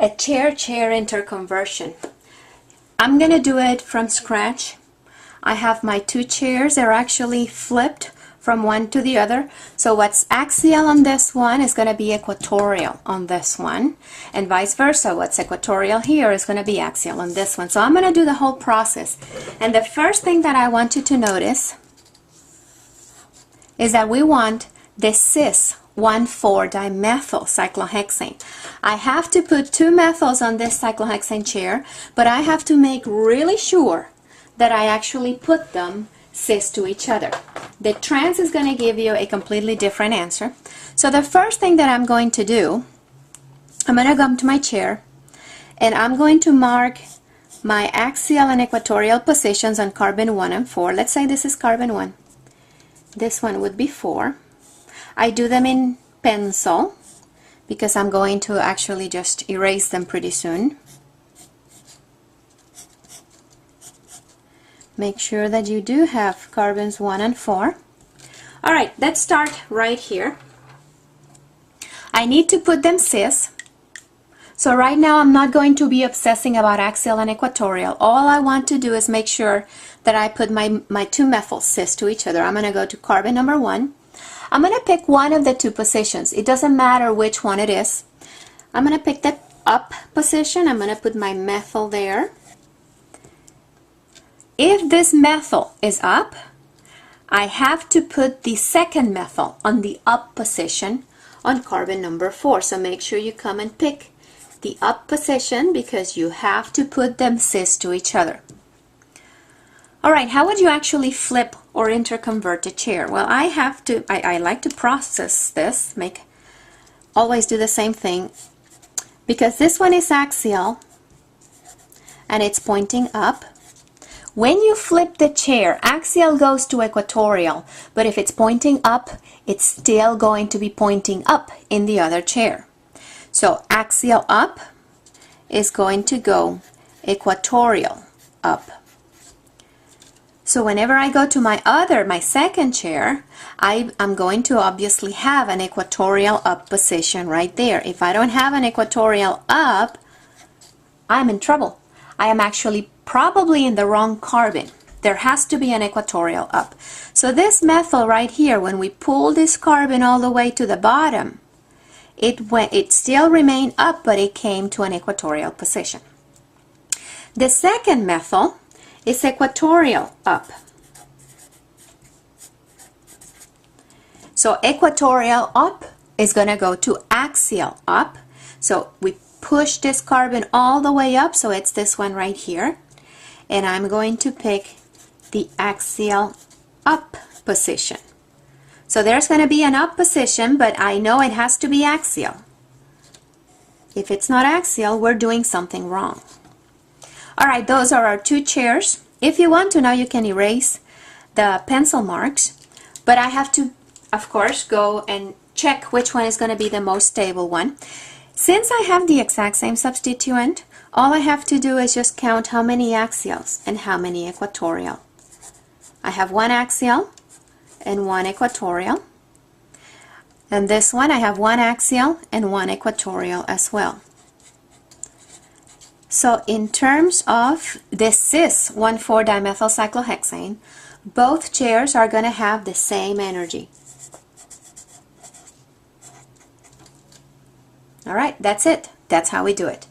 a chair-chair interconversion. I'm gonna do it from scratch. I have my two chairs. They're actually flipped from one to the other. So what's axial on this one is going to be equatorial on this one, and vice versa. What's equatorial here is going to be axial on this one. So I'm going to do the whole process. And the first thing that I want you to notice is that we want the cis 1,4-dimethyl cyclohexane. I have to put two methyls on this cyclohexane chair, but I have to make really sure that I actually put them cis to each other. The trans is going to give you a completely different answer. So the first thing that I'm going to do, I'm going to come to my chair and I'm going to mark my axial and equatorial positions on carbon 1 and 4. Let's say this is carbon 1. This one would be 4. I do them in pencil because I'm going to actually just erase them pretty soon. Make sure that you do have carbons 1 and 4. Alright, let's start right here. I need to put them cis. So right now I'm not going to be obsessing about axial and equatorial. All I want to do is make sure that I put my two methyls cis to each other. I'm going to go to carbon number 1. I'm going to pick one of the two positions. It doesn't matter which one it is. I'm going to pick the up position. I'm going to put my methyl there. If this methyl is up, I have to put the second methyl on the up position on carbon number 4. So make sure you come and pick the up position because you have to put them cis to each other. Alright, how would you actually flip or interconvert a chair? Well, I like to process this, always do the same thing, because this one is axial and it's pointing up. When you flip the chair, axial goes to equatorial, but if it's pointing up, it's still going to be pointing up in the other chair. So axial up is going to go equatorial up. So whenever I go to my second chair, I'm going to obviously have an equatorial up position right there. If I don't have an equatorial up, I'm in trouble. I am actually probably in the wrong carbon. There has to be an equatorial up. So this methyl right here, when we pull this carbon all the way to the bottom, it still remained up, but it came to an equatorial position. The second methyl is equatorial up. So equatorial up is going to go to axial up. So we push this carbon all the way up, so it's this one right here. And I'm going to pick the axial up position. So there's going to be an up position, but I know it has to be axial. If it's not axial, we're doing something wrong. Alright, those are our two chairs. If you want to, now you can erase the pencil marks, but I have to, of course, go and check which one is going to be the most stable one. Since I have the exact same substituent, all I have to do is just count how many axials and how many equatorial. I have one axial and one equatorial. And this one I have one axial and one equatorial as well. So in terms of the cis 1,4-dimethyl cyclohexane, both chairs are going to have the same energy. Alright, that's it. That's how we do it.